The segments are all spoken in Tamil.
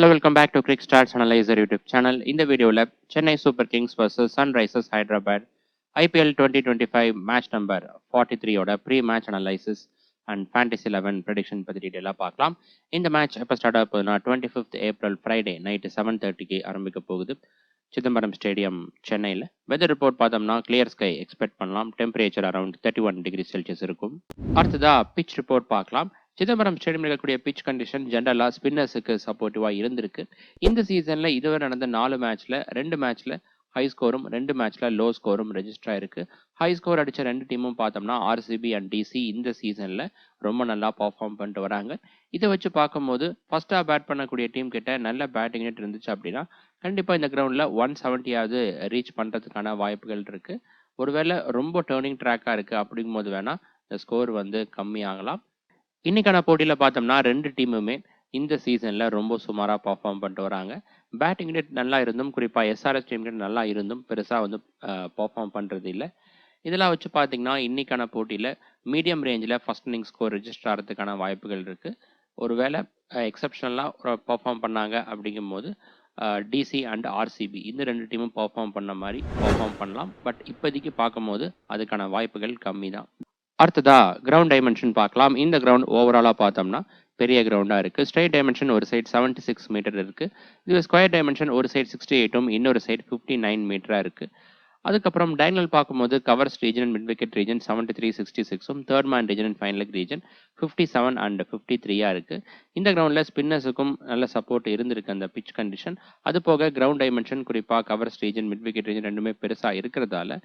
Hello, welcome back to Quick Starts Analyzer YouTube channel. In the video lab, Chennai Super Kings versus Sunrisers Hyderabad IPL 2025 match number 43 ஓட pre-match analysis and Fantasy 11 prediction பத்தி டீடைலா பார்க்கலாம். இந்த மேட்ச் எப்போ ஸ்டார்ட் ஆக போகுதுன்னா 25th April Friday நைட்டு 7:30க்கு ஆரம்பிக்க போகுது சிதம்பரம் ஸ்டேடியம் சென்னையில். வெதர் ரிப்போர்ட் பார்த்தோம்னா கிளியர் ஸ்கை எக்ஸ்பெக்ட் பண்ணலாம். டெம்பரேச்சர் அரௌண்ட் 31 டிகிரி செல்சியஸ் இருக்கும். அடுத்ததா பிச் ரிப்போர்ட் பார்க்கலாம். சிதம்பரம் ஸ்டேடியம் இருக்கக்கூடிய பிச் கண்டிஷன் ஜென்ரலாக ஸ்பின்னர்ஸுக்கு சப்போர்ட்டிவாக இருந்திருக்கு. இந்த சீசனில் இதுவரை நடந்த 4 மேட்ச்சில் 2 மேட்ச்சில் ஹை ஸ்கோரும் 2 மேட்ச்சில் லோ ஸ்கோரும் ரெஜிஸ்டர் ஆயிருக்கு. ஹை ஸ்கோர் அடித்த 2 டீமும் பார்த்தோம்னா ஆர்சிபி அண்ட் டிசி இந்த சீசனில் ரொம்ப நல்லா பர்ஃபார்ம் பண்ணிட்டு வராங்க. இதை வச்சு பார்க்கும்போது ஃபர்ஸ்ட்டாக பேட் பண்ணக்கூடிய டீம் கிட்ட நல்ல பேட்டிங் நெட் இருந்துச்சு அப்படின்னா கண்டிப்பாக இந்த கிரவுண்டில் 170 ரீச் பண்ணுறதுக்கான வாய்ப்புகள் இருக்குது. ஒருவேளை ரொம்ப டேர்னிங் ட்ராக்காக இருக்குது அப்படிங்கும்போது வேணால் இந்த ஸ்கோர் வந்து கம்மியாகலாம். இன்னைக்கான போட்டியில் பார்த்தோம்னா 2 டீமுமே இந்த சீசனில் ரொம்ப சுமாராக பர்ஃபார்ம் பண்ணிட்டு வராங்க. பேட்டிங் நெட் நல்லா இருந்தும் குறிப்பாக எஸ்ஆர்எஸ் டீம் கிட்ட நல்லா இருந்தும் பெருசாக வந்து பர்ஃபார்ம் பண்ணுறது இல்லை. இதெல்லாம் வச்சு பார்த்தீங்கன்னா இன்னைக்கான போட்டியில் மீடியம் ரேஞ்சில் ஃபர்ஸ்ட் இன்னிங் ஸ்கோர் ரெஜிஸ்டர் ஆகிறதுக்கான வாய்ப்புகள் இருக்குது. ஒருவேளை எக்ஸப்ஷனலாக பர்ஃபார்ம் பண்ணாங்க அப்படிங்கும்போது டிசி அண்ட் ஆர்சிபி இந்த 2 டீமும் பர்ஃபார்ம் பண்ண மாதிரி பர்ஃபார்ம் பண்ணலாம். பட் இப்போதைக்கு பார்க்கும்போது அதுக்கான வாய்ப்புகள் கம்மி தான். அடுத்ததா கிரவுண்ட் டைமென்ஷன் பார்க்கலாம். இந்த கிரவுண்ட் ஓவராலாக பார்த்தோம்னா பெரிய கிரவுண்டாக இருக்குது. ஸ்ட்ரைட் டைமென்ஷன் ஒரு சைட் 76 மீட்டர் இருக்குது. இது ஸ்கொயர் டைமென்ஷன் ஒரு சைட் 68 இன்னொரு சைட் 59 மீட்டராக இருக்குது. அதுக்கப்புறம் டைனல் பார்க்கும்போது covers region and mid wicket region 73-66 third man region and final region 57 and 53 இருக்குது. இந்த கிரவுண்டில் ஸ்பின்னர்ஸுக்கும் நல்ல சப்போர்ட் இருந்திருக்கு அந்த பிச் கண்டிஷன். அது போக கிரவுண்ட் டைமென்ஷன் குறிப்பாக covers region mid wicket region ரெண்டுமே பெருசாக இருக்கிறதால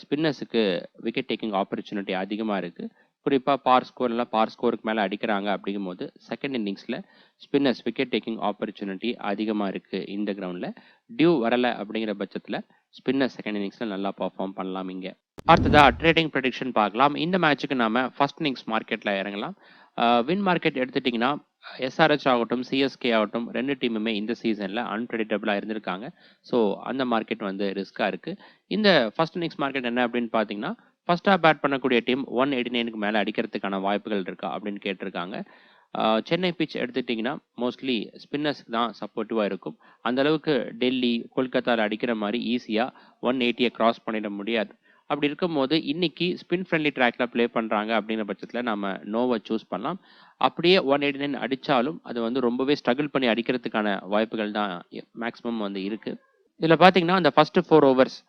ஸ்பின்னர்ஸுக்கு விக்கெட் டேக்கிங் ஆப்பர்ச்சுனிட்டி அதிகமாக இருக்குது. குறிப்பாக பார் ஸ்கோருக்கு மேலே அடிக்கிறாங்க அப்படிங்கும்போது செகண்ட் இன்னிங்ஸில் ஸ்பின்னர்ஸ் விக்கெட் டேக்கிங் ஆப்பர்ச்சுனிட்டி அதிகமாக இருக்குது. இந்த கிரவுண்டில் டியூ வரலை அப்படிங்கிற பட்சத்தில் ஸ்பின்னர் செகண்ட் இன்னிங்ஸில் நல்லா பர்ஃபார்ம் பண்ணலாம். இங்கே அடுத்ததா ட்ரேடிங் ப்ரெடிக்ஷன் பார்க்கலாம். இந்த மேட்சுக்கு நாம ஃபர்ஸ்ட் இன்னிங்ஸ் மார்க்கெட்டில் இறங்கலாம். வின் மார்க்கெட் எடுத்துட்டிங்கன்னா எஸ்ஆர்ஹெச் ஆகட்டும் சிஎஸ்கே ஆகட்டும் 2 டீமுமே இந்த சீசனில் அன்பிரடிக்டபிளாக இருந்திருக்காங்க. ஸோ அந்த மார்க்கெட் வந்து ரிஸ்க்காக இருக்குது. இந்த ஃபர்ஸ்ட் இன்னிங்ஸ் மார்க்கெட் என்ன அப்படின்னு பார்த்தீங்கன்னா ஃபர்ஸ்ட்டாக பேட் பண்ணக்கூடிய டீம் 189க்கு மேலே அடிக்கிறதுக்கான வாய்ப்புகள் இருக்கா அப்படின்னு கேட்டிருக்காங்க. சென்னை பிச் எடுத்துட்டிங்கன்னா மோஸ்ட்லி ஸ்பின்னர்ஸ்க்கு தான் சப்போர்ட்டிவாக இருக்கும். அந்தளவுக்கு டெல்லி கொல்கத்தாவில் அடிக்கிற மாதிரி ஈஸியாக 180 கிராஸ் பண்ணிட முடியாது. அப்படி இருக்கும்போது இன்னைக்கு ஸ்பின் ஃப்ரெண்ட்லி ட்ராக்ல ப்ளே பண்ணுறாங்க அப்படிங்கிற பட்சத்தில் நம்ம நோவை சூஸ் பண்ணலாம். அப்படியே 189 அடித்தாலும் அது வந்து ரொம்பவே ஸ்ட்ரகிள் பண்ணி அடிக்கிறதுக்கான வாய்ப்புகள் தான் மேக்ஸிமம் வந்து இருக்குது. இதில் பார்த்தீங்கன்னா அந்த ஃபர்ஸ்ட் 4 ஓவர்ஸ்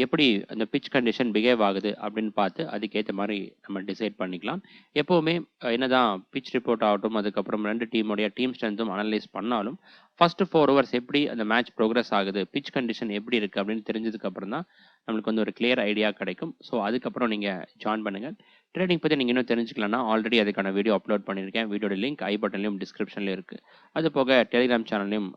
எப்படி அந்த பிச் கண்டிஷன் பிஹேவ் ஆகுது அப்படின்னு பார்த்து அதுக்கேற்ற மாதிரி நம்ம டிசைட் பண்ணிக்கலாம். எப்போவுமே என்னதான் பிச் ரிப்போர்ட் ஆகட்டும் அதுக்கப்புறம் 2 டீமுடைய டீம் ஸ்ட்ரென்த்தும் அனலைஸ் பண்ணாலும் ஃபர்ஸ்ட் 4 ஓவர்ஸ் எப்படி அந்த மேட்ச் ப்ரோக்ரஸ் ஆகுது பிச் கண்டிஷன் எப்படி இருக்குது அப்படின்னு தெரிஞ்சதுக்கப்புறம் தான் நம்மளுக்கு வந்து ஒரு கிளியர் ஐடியா கிடைக்கும். ஸோ அதுக்கப்புறம் நீங்கள் ஜாயின் பண்ணுங்கள். ட்ரேடிங் பற்றி நீங்கள் இன்னும் தெரிஞ்சுக்கலன்னா ஆல்ரெடி அதுக்கான வீடியோ அப்லோட் பண்ணியிருக்கேன். வீடியோட லிங்க் ஐ பட்டன்லையும் டிஸ்கிரிப்ஷன்லையும் இருக்குது. அது போக டெலிகிராம் சேனல்லையும்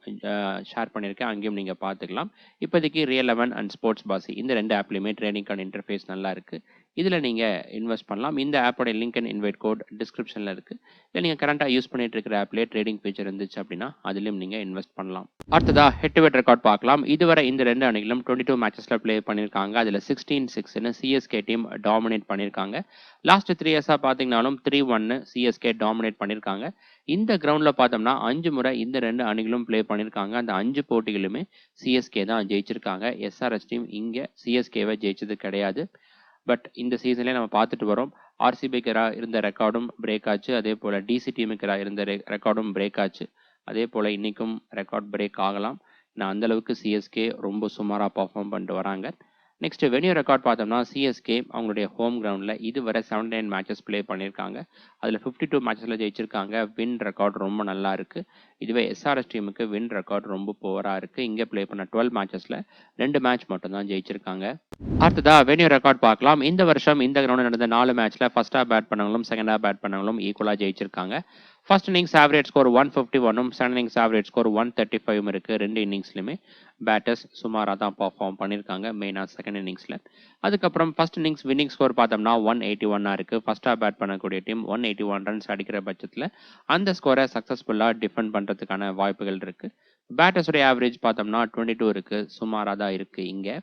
ஷேர் பண்ணியிருக்கேன். அங்கேயும் நீங்கள் பார்த்துக்கலாம். இப்போதைக்கு ரியல் 11 அண்ட் ஸ்போர்ட்ஸ் பாசி இந்த 2 ஆப்லையுமே ட்ரேடிங்கான இன்டர்ஃபேஸ் நல்லா இருக்குது. இதில் நீங்கள் இன்வெஸ்ட் பண்ணலாம். இந்த ஆப்போட லிங்க் அண்ட் இன்வைட் கோட் டிஸ்கிரிப்ஷனில் இருக்குது. இல்லை நீங்கள் கரண்ட்டாக யூஸ் பண்ணிட்டு இருக்கிற ஆப்லேயே ட்ரேடிங் ஃபீச்சர் இருந்துச்சு அப்படின்னா அதுலேயும் நீங்கள் இன்வெஸ்ட் பண்ணலாம். அடுத்ததாக ஹெட் டு ஹெட் ரெக்கார்ட் பார்க்கலாம். இதுவரை இந்த 2 அணிகளும் 22 மேட்சஸில் ப்ளே பண்ணியிருக்காங்க. அதில் 16-6 சிஎஸ்கே டீம் டாமினேட் பண்ணியிருக்காங்க. லாஸ்ட் 3 இயர்ஸாக பார்த்தீங்கன்னாலும் 3-1 சிஎஸ்கே டாமினேட் பண்ணியிருக்காங்க. இந்த கிரவுண்டில் பார்த்தோம்னா 5 முறை இந்த 2 அணிகளும் ப்ளே பண்ணியிருக்காங்க. அந்த 5 போட்டிகளுமே சிஎஸ்கே தான் ஜெயிச்சிருக்காங்க. எஸ்ஆர்எஸ் டீம் இங்கே சிஎஸ்கேவை ஜெயிச்சது கிடையாது. பட் இந்த சீசன்லேயே நம்ம பார்த்துட்டு வரோம். ஆர்சிபிக்கு இருந்த ரெக்கார்டும் பிரேக் ஆச்சு. அதே போல் டிசி டீமுக்கு இருந்த ரெக்கார்டும் பிரேக் ஆச்சு. அதே போல் இன்றைக்கும் ரெக்கார்ட் பிரேக் ஆகலாம். நான் அந்தளவுக்கு சிஎஸ்கே ரொம்ப சுமாராக பர்ஃபார்ம் பண்ணிட்டு வராங்க. நெக்ஸ்ட் வெனியூ ரெக்கார்ட் பார்த்தோம்னா சிஎஸ்கே அவங்களுடைய ஹோம் கிரவுண்டில் இதுவரை 79 மேட்சஸ் ப்ளே பண்ணியிருக்காங்க. அதில் 52 மேட்சஸில் ஜெயிச்சிருக்காங்க. வின் ரெக்கார்ட் ரொம்ப நல்லா இருக்குது. இதுவே எஸ்ஆர்எஸ் டீமுக்கு வின் ரெக்கார்ட் ரொம்ப புவராக இருக்குது. இங்கே ப்ளே பண்ண 12 மேட்சஸில் 2 மேட்ச் மட்டும்தான் ஜெயிச்சிருக்காங்க. அடுத்ததா வெனியூ ரெக்கார்ட் பார்க்கலாம். இந்த வருஷம் இந்த கிரவுண்டில் நடந்த 4 மேட்ச்சில் ஃபர்ஸ்ட்டாக பேட் பண்ணவங்களும் செகண்டாக பேட் பண்ணவங்களும் ஈக்குவலாக ஜெயிச்சிருக்காங்க. First innings average score 151 second innings average score 135 இருக்குது. 2 இன்னிங்ஸ்லையுமே பேட்டர்ஸ் சுமாராக தான் பர்ஃபார்ம் பண்ணியிருக்காங்க மெயினாக செகண்ட் இன்னிங்ஸில். அதுக்கப்புறம் ஃபர்ஸ்ட் இன்னிங்ஸ் வின்னிங் ஸ்கோர் பார்த்தோம்னா 181 இருக்குது. ஃபர்ஸ்ட்டாக பேட் பண்ணக்கூடிய டீம் 181 ரன்ஸ் அடிக்கிற பட்சத்தில் அந்த ஸ்கோரை சக்ஸஸ்ஃபுல்லாக டிஃபெண்ட் பண்ணுறதுக்கான வாய்ப்புகள் இருக்குது. பேட்டர்ஸுடைய ஆவரேஜ் பார்த்தோம்னா 22 இருக்குது. சுமாராக தான் இருக்குது இங்கே.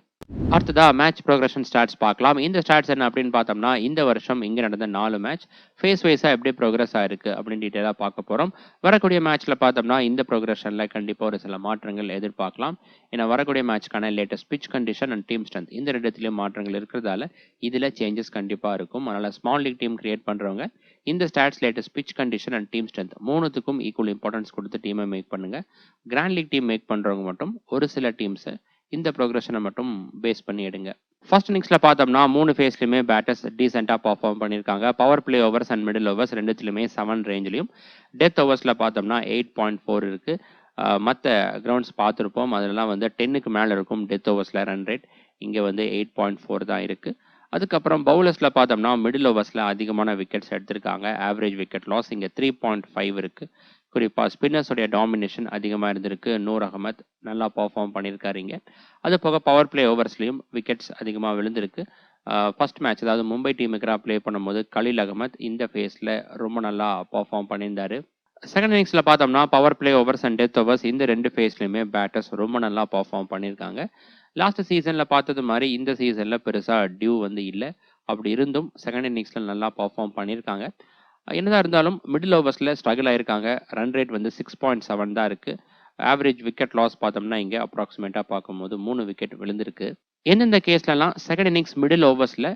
அடுத்ததா மேட்ச் ப்ரோக்ரஷன் ஸ்டாட்ஸ் பார்க்கலாம். இந்த ஸ்டாட்ஸ் என்ன அப்படின்னு பார்த்தோம்னா, இந்த வருஷம் இங்க நடந்த 4 மேட்ச் ஃபேஸ் வைஸா எப்படி ப்ரோக்ரஸ் ஆயிருக்கு அப்படின்னு டீட்டெயிலா பார்க்க போறோம். வரக்கூடிய மேட்ச்ல பார்த்தோம்னா, இந்த ப்ரோக்ரஷன்ல கண்டிப்பா ஒரு சில மாற்றங்கள் எதிர்பார்க்கலாம். ஏன்னா வரக்கூடிய மேட்ச்க்கான latest pitch condition and team strength இந்த 2 இடத்துலயும் மாற்றங்கள் இருக்கிறதால, இதுல சேஞ்சஸ் கண்டிப்பா இருக்கும். அதனால ஸ்மால் லீக் டீம் கிரியேட் பண்றவங்க இந்த stats latest pitch condition and team strength 3த்துக்கும் ஈக்குவல் இம்பார்ட்டன்ஸ் கொடுத்து டீமை மேக் பண்ணுங்க. கிராண்ட் லீக் டீம் மேக் பண்றவங்க மட்டும் ஒரு சில டீம்ஸை இந்த ப்ரோக்ரஷனை மட்டும் பேஸ் பண்ணி எடுங்க. ஃபர்ஸ்ட் இன்னிங்ஸ்ல பார்த்தோம்னா 3 ஃபேஸ்லயுமே பேட்டர்ஸ் டீசெண்டா பெர்ஃபார்ம் பண்ணியிருக்காங்க. Power play overs and middle overs ரெண்டுத்துலயுமே 7 ரேஞ்சிலையும், டெத் ஓவர்ஸ்ல பார்த்தோம்னா 8.4 இருக்கு. மற்ற கிரவுண்ட்ஸ் பார்த்துருப்போம், அதெல்லாம் வந்து 10க்கு மேலே இருக்கும் டெத் ஓவர்ஸ்ல ரன் ரேட். இங்கே வந்து 8.4 தான் இருக்கு. அதுக்கப்புறம் பவுலர்ஸ்ல பார்த்தோம்னா மிடில் ஓவர்ஸ்ல அதிகமான விக்கெட்ஸ் எடுத்திருக்காங்க. ஆவரேஜ் விக்கெட் லாஸ் இங்கே 3.5 இருக்கு. குறிப்பா ஸ்பின்னர்ஸோடைய டாமினேஷன் அதிகமா இருந்திருக்கு. நூர் அகமத் நல்லா பெர்ஃபார்ம் பண்ணியிருக்காரு இங்க. அது போக பவர் பிளே ஓவர்ஸ்லயும் விக்கெட்ஸ் அதிகமா விழுந்திருக்கு. ஃபர்ஸ்ட் மேட்ச் அதாவது மும்பை டீமுக்கு ப்ளே பண்ணும்போது கலீல் அகமத் இந்த ஃபேஸ்ல ரொம்ப நல்லா பெர்ஃபார்ம் பண்ணியிருந்தாரு. செகண்ட் இன்னிங்ஸ்ல பார்த்தோம்னா power play overs and death overs இந்த 2 ஃபேஸ்லயுமே பேட்டர்ஸ் ரொம்ப நல்லா பெர்ஃபார்ம் பண்ணியிருக்காங்க. லாஸ்ட் சீசன்ல பார்த்தது மாதிரி இந்த சீசன்ல பெருசா டியூ வந்து இல்லை. அப்படி இருந்தும் செகண்ட் இன்னிங்ஸ்ல நல்லா பெர்ஃபார்ம் பண்ணியிருக்காங்க. என்னதான் இருந்தாலும் மிடில் ஓவர்ஸ்ல ஸ்ட்ரகிள் ஆயிருக்காங்க. ரன் ரேட் வந்து 6.7 தான் இருக்கு. ஆவரேஜ் விக்கெட் லாஸ் பார்த்தோம்னா இங்க அப்ராக்சிமேட்டா பார்க்கும்போது 3 விக்கெட் விழுந்திருக்கு. எந்தெந்த கேஸ்லலாம் செகண்ட் இன்னிங்ஸ் மிடில் ஓவர்ஸ்ல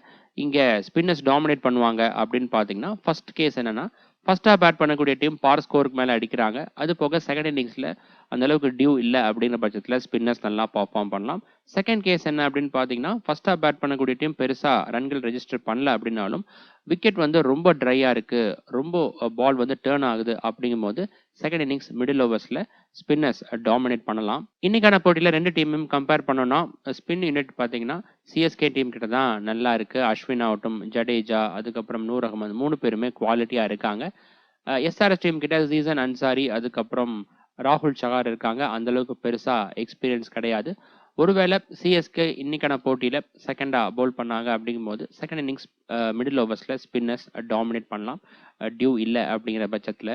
இங்க ஸ்பின்னர்ஸ் டாமினேட் பண்ணுவாங்க அப்படின்னு பார்த்தீங்கன்னா, ஃபர்ஸ்ட் கேஸ் என்னன்னா, ஃபர்ஸ்டா பேட் பண்ணக்கூடிய டீம் பார் ஸ்கோருக்கு மேல அடிக்கிறாங்க. அது போக செகண்ட் இன்னிங்ஸ்ல அந்த அளவுக்கு டியூ இல்ல அப்படிங்கிற பட்சத்துல ஸ்பின்னர்ஸ் நல்லா பெர்ஃபார்ம் பண்ணலாம். செகண்ட் கேஸ் என்ன அப்படின்னு பார்த்தீங்கன்னா, ஃபர்ஸ்டா பேட் பண்ணக்கூடிய டீம் பெருசா ரன்கள் ரெஜிஸ்டர் பண்ணல அப்படின்னாலும், விக்கெட் வந்து ரொம்ப ட்ரையா இருக்கு, ரொம்ப பால் வந்து டர்ன் ஆகுது அப்படிங்கும்போது செகண்ட் இன்னிங்ஸ் மிடில் ஓவர்ஸ்ல ஸ்பின்னர்ஸ் டாமினேட் பண்ணலாம். இன்னைக்கான போட்டியில 2 டீமையும் கம்பேர் பண்ணோம்னா, ஸ்பின் யூனிட் பார்த்தீங்கன்னா, சிஎஸ்கே டீம் கிட்ட தான் நல்லா இருக்கு. அஸ்வின் ஆகட்டும், ஜடேஜா, அதுக்கப்புறம் நூர் அகமது 3 பேருமே குவாலிட்டியா இருக்காங்க. எஸ்ஆர்எஸ் டீம் கிட்ட ஜீசன் அன்சாரி, அதுக்கப்புறம் ராகுல் சகார் இருக்காங்க. அந்த அளவுக்கு பெருசா எக்ஸ்பீரியன்ஸ் கிடையாது. ஒருவேளை சிஎஸ்கே இன்னைக்கான போட்டியில செகண்டா பவுல் பண்ணாங்க அப்படிங்கும்போது செகண்ட் இன்னிங்ஸ் மிடில் ஓவர்ஸ்ல ஸ்பின்னர்ஸ் டாமினேட் பண்ணலாம். டியூ இல்லை அப்படிங்கிற பட்சத்தில்